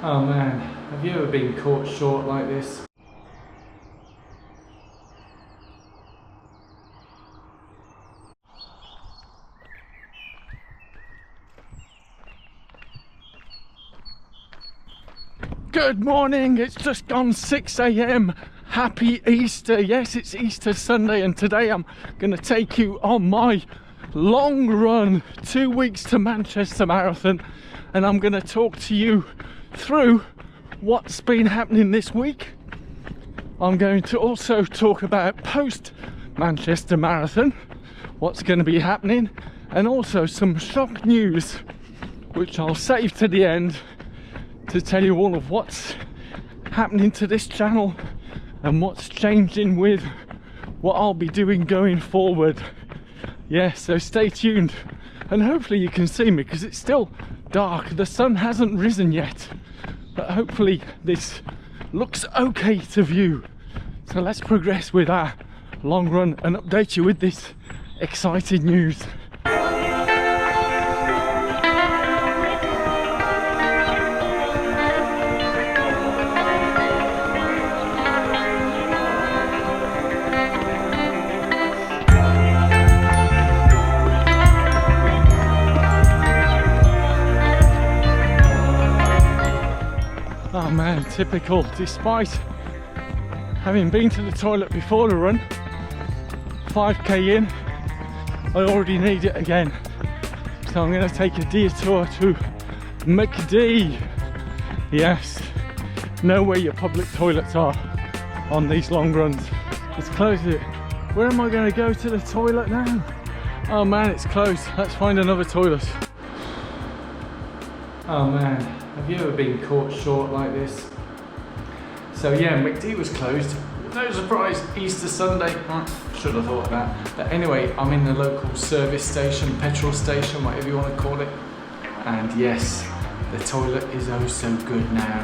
Oh man, have you ever been caught short like this? Good morning, it's just gone 6 AM. Happy Easter. Yes, it's Easter Sunday and today I'm going to take you on my long run, 2 weeks to Manchester Marathon, and I'm going to talk to you through what's been happening this week. I'm going to also talk about post Manchester Marathon, what's going to be happening, and also some shock news which I'll save to the end to tell you all of what's happening to this channel and what's changing with what I'll be doing going forward. Yeah, so stay tuned and hopefully you can see me because it's still dark. The sun hasn't risen yet, but hopefully this looks okay to view. So let's progress with our long run and update you with this exciting news. Oh man, typical. Despite having been to the toilet before the run, 5k in, I already need it again. So I'm going to take a detour to McD. Yes, know where your public toilets are on these long runs. Let's close it. Where am I going to go to the toilet now? Oh man, it's closed. Let's find another toilet. Oh man, have you ever been caught short like this? So yeah, McD was closed. No surprise, Easter Sunday. Should have thought of that. But anyway, I'm in the local service station, petrol station, whatever you want to call it. And yes, the toilet is oh so good now.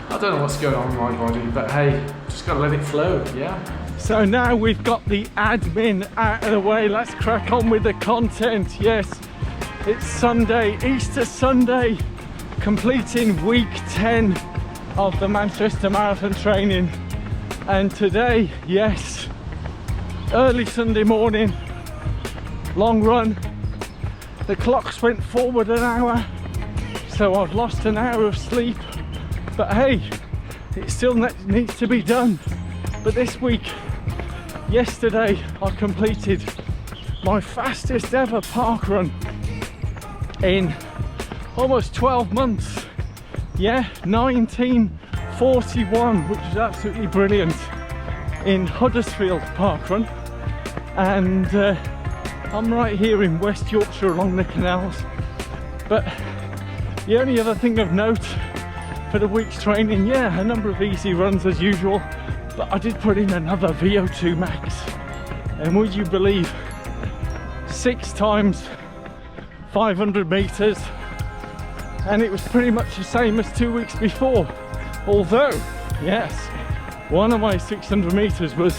I don't know what's going on in my body, but hey, just gotta let it flow, yeah? So now we've got the admin out of the way, let's crack on with the content. Yes, it's Sunday, Easter Sunday, completing week 10 of the Manchester Marathon training. And today, yes, early Sunday morning, long run. The clocks went forward an hour, so I've lost an hour of sleep. But hey, it still needs to be done. But this week, yesterday, I completed my fastest ever park run in almost 12 months. Yeah, 1941, which is absolutely brilliant, in Huddersfield Park Run. And I'm right here in West Yorkshire along the canals. But the only other thing of note for the week's training, yeah, a number of easy runs as usual, but I did put in another VO2 max. And would you believe, 6 times 500 meters, and it was pretty much the same as 2 weeks before. Although, yes, one of my 600 meters was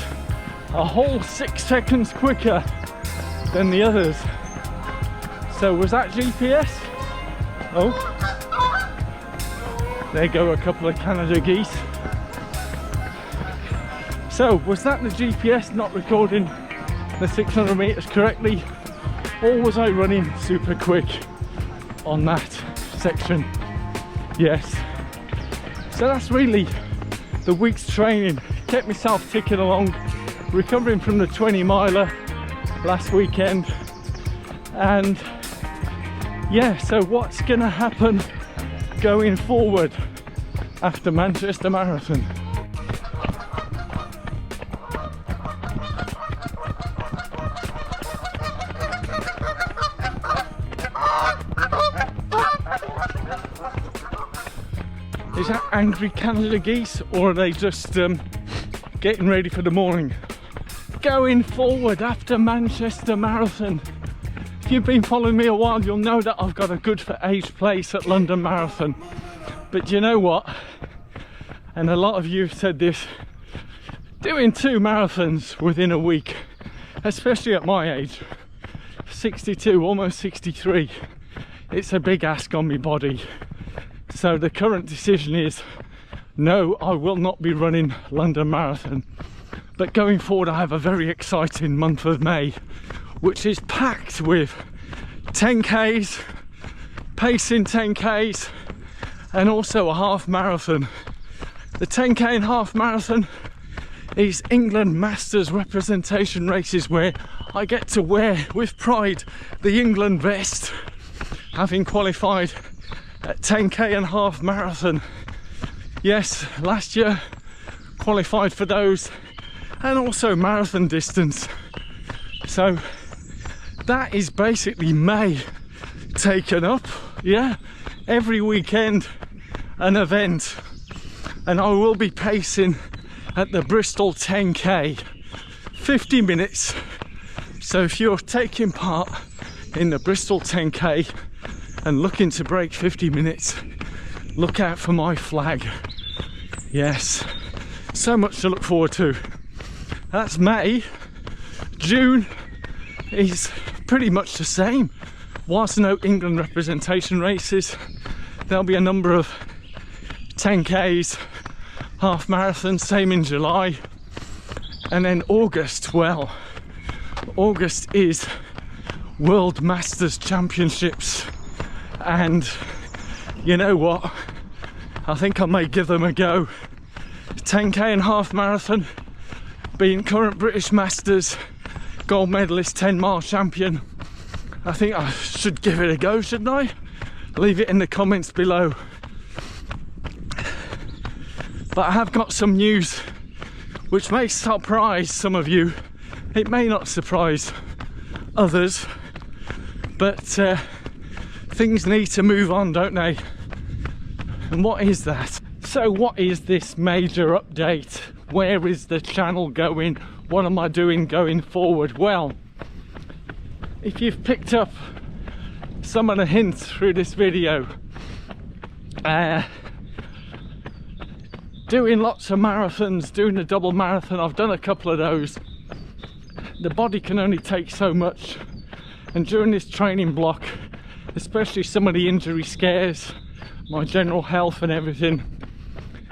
a whole 6 seconds quicker than the others. So was that GPS? Oh, there go a couple of Canada geese. So was that the GPS not recording the 600 meters correctly, or was I running super quick on that section? Yes. So that's really the week's training. Kept myself ticking along, recovering from the 20 miler last weekend. And yeah, so what's gonna happen going forward after Manchester Marathon? Is that angry Canada geese, or are they just getting ready for the morning? Going forward after Manchester Marathon. If you've been following me a while, you'll know that I've got a good for age place at London Marathon. But you know what? And a lot of you have said this, doing 2 marathons within a week, especially at my age, 62, almost 63, it's a big ask on my body. So the current decision is, no, I will not be running London Marathon. But going forward, I have a very exciting month of May, which is packed with 10Ks, pacing 10Ks, and also a half marathon. The 10K and half marathon is England Masters representation races, where I get to wear with pride the England vest, having qualified at 10K and half marathon. Yes, last year qualified for those, and also marathon distance. So that is basically May taken up. Yeah, every weekend an event, and I will be pacing at the Bristol 10K, 50 minutes. So if you're taking part in the Bristol 10K and looking to break 50 minutes, look out for my flag. Yes, so much to look forward to. That's May. June is pretty much the same. Whilst no England representation races, there'll be a number of 10Ks, half marathons, same in July. And then August, well, August is World Masters Championships, and you know what, I think I may give them a go. 10K and half marathon, being current British Masters gold medalist, 10-mile champion, I think I should give it a go, shouldn't I? Leave it in the comments below. But I have got some news which may surprise some of you. It may not surprise others, but things need to move on, don't they? And what is that? So what is this major update? Where is the channel going? What am I doing going forward? Well, if you've picked up some of the hints through this video, doing lots of marathons, doing a double marathon, I've done a couple of those. The body can only take so much, and during this training block, especially some of the injury scares, my general health and everything,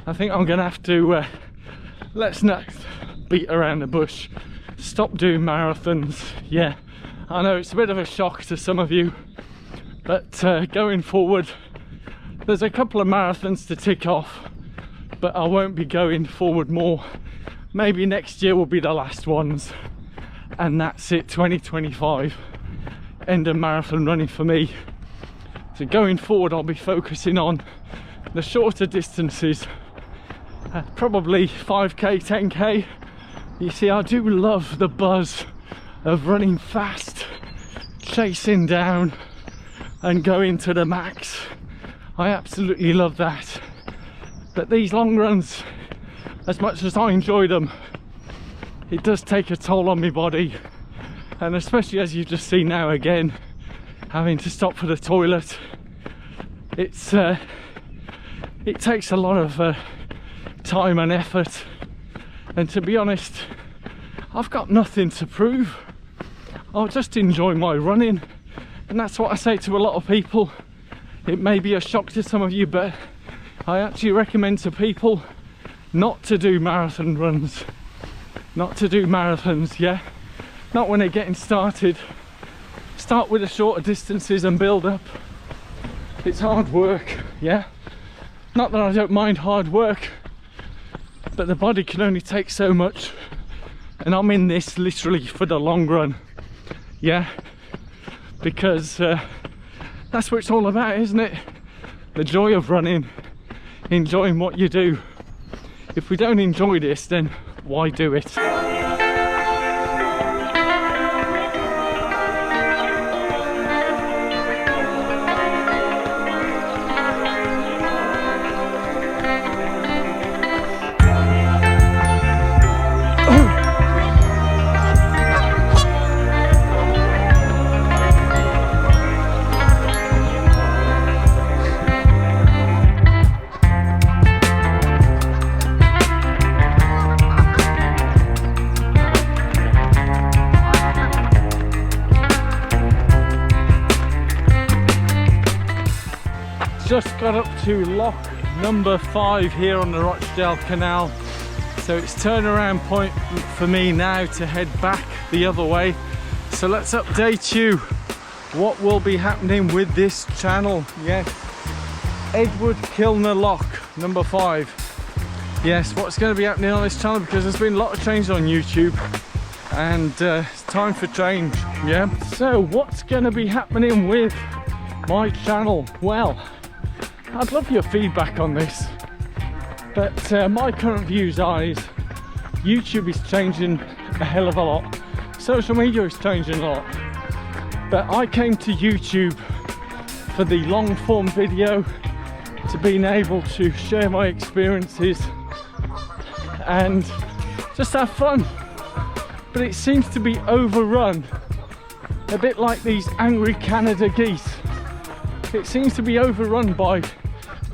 I think I'm gonna have to let's not beat around the bush, stop doing marathons. Yeah, I know it's a bit of a shock to some of you, but going forward, there's a couple of marathons to tick off, but I won't be going forward more. Maybe next year will be the last ones, and that's it. 2025, end of marathon running for me. So going forward, I'll be focusing on the shorter distances, probably 5K, 10K. You see, I do love the buzz of running fast, chasing down and going to the max. I absolutely love that. But these long runs, as much as I enjoy them, it does take a toll on my body, and especially as you've just seen now again, having to stop for the toilet. It takes a lot of time and effort, and to be honest, I've got nothing to prove. I'll just enjoy my running, and that's what I say to a lot of people. It may be a shock to some of you, but I actually recommend to people not to do marathon runs, not to do marathons. Yeah, not when they're getting started. Start with the shorter distances and build up. It's hard work, yeah, not that I don't mind hard work, but the body can only take so much, and I'm in this literally for the long run. Yeah, because that's what it's all about, isn't it? The joy of running, enjoying what you do. If we don't enjoy this, then why do it? just got up to lock number 5 here on the Rochdale Canal, so it's turnaround point for me now to head back the other way. So let's update you what will be happening with this channel. Yes, Edward Kilner Lock number 5. Yes, what's going to be happening on this channel, because there's been a lot of change on YouTube and it's time for change. Yeah, so what's going to be happening with my channel? Well, I'd love your feedback on this, but my current views are YouTube is changing a hell of a lot, social media is changing a lot, but I came to YouTube for the long form video, to being able to share my experiences and just have fun. But it seems to be overrun, a bit like these angry Canada geese. It seems to be overrun by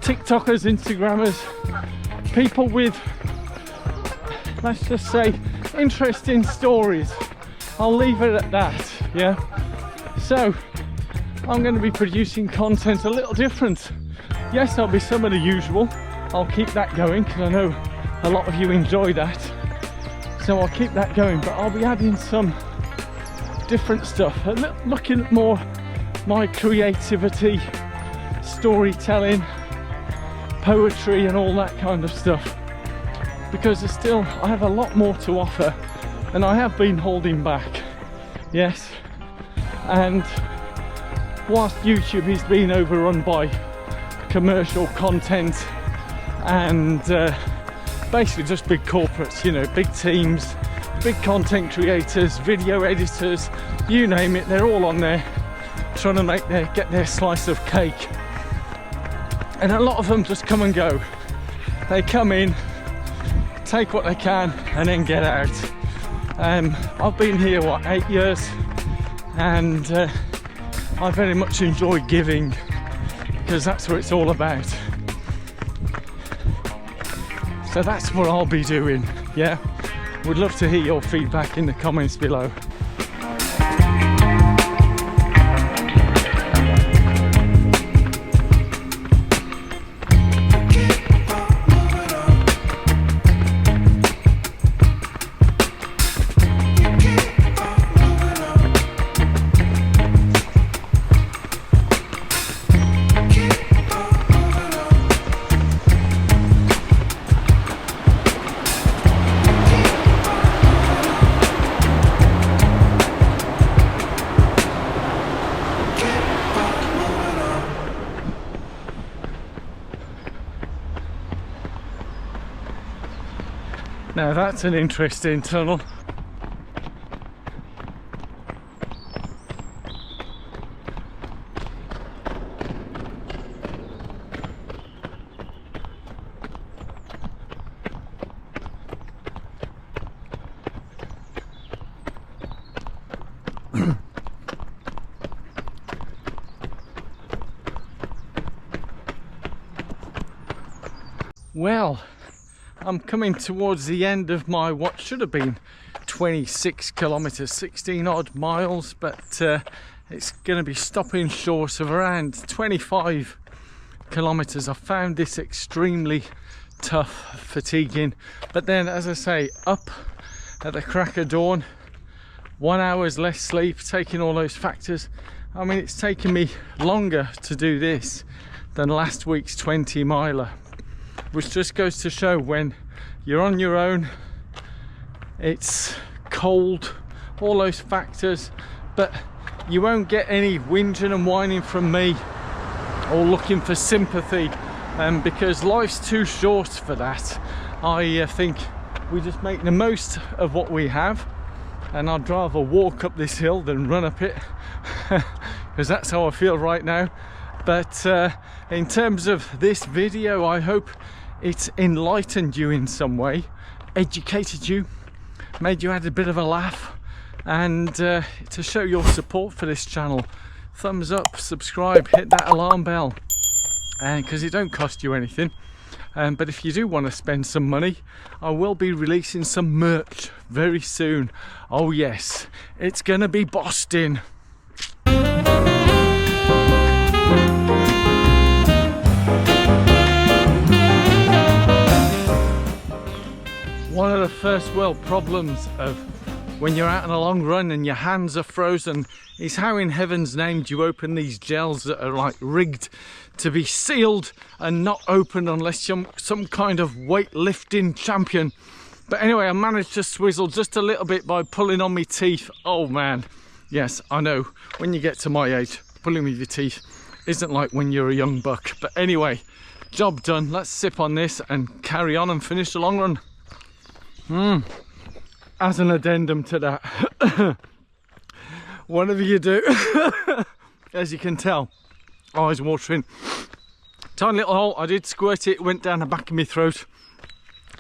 TikTokers, Instagrammers, people with, let's just say, interesting stories. I'll leave it at that, yeah? So, I'm going to be producing content a little different. Yes, there'll be some of the usual. I'll keep that going because I know a lot of you enjoy that. So I'll keep that going, but I'll be adding some different stuff. Looking at more my creativity, storytelling, poetry and all that kind of stuff. Because I have a lot more to offer and I have been holding back. Yes. And whilst YouTube is being overrun by commercial content and basically just big corporates, you know, big teams, big content creators, video editors, you name it, they're all on there trying to get their slice of cake. And a lot of them just come and go. They come in, take what they can and then get out. I've been here, 8 years, and I very much enjoy giving, because that's what it's all about. So that's what I'll be doing, yeah? Would love to hear your feedback in the comments below. Now that's an interesting tunnel. Well, I'm coming towards the end of my what should have been 26 kilometers, 16 odd miles, but it's going to be stopping short of around 25 kilometers. I found this extremely tough, fatiguing, but then, as I say, up at the crack of dawn, 1 hour's less sleep, taking all those factors. I mean, it's taken me longer to do this than last week's 20 miler. Which just goes to show, when you're on your own, it's cold, all those factors, but you won't get any whinging and whining from me or looking for sympathy, because life's too short for that. I think we just make the most of what we have, and I'd rather walk up this hill than run up it because that's how I feel right now. But in terms of this video, I hope it's enlightened you in some way, educated you, made you had a bit of a laugh, and to show your support for this channel, thumbs up, subscribe, hit that alarm bell, and because it don't cost you anything. But if you do want to spend some money, I will be releasing some merch very soon. Oh yes, it's gonna be Boston. first world problems of when you're out on a long run and your hands are frozen is how in heaven's name do you open these gels that are like rigged to be sealed and not open unless you're some kind of weightlifting champion. But anyway, I managed to swizzle just a little bit by pulling on my teeth. Oh man, yes, I know, when you get to my age, pulling with your teeth isn't like when you're a young buck. But anyway, job done. Let's sip on this and carry on and finish the long run. As an addendum to that, whatever you do, as you can tell, eyes watering, tiny little hole, I did squirt it, went down the back of my throat.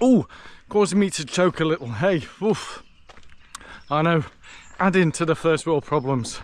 Oh, causing me to choke a little. Hey, oof, I know, adding to the first world problems.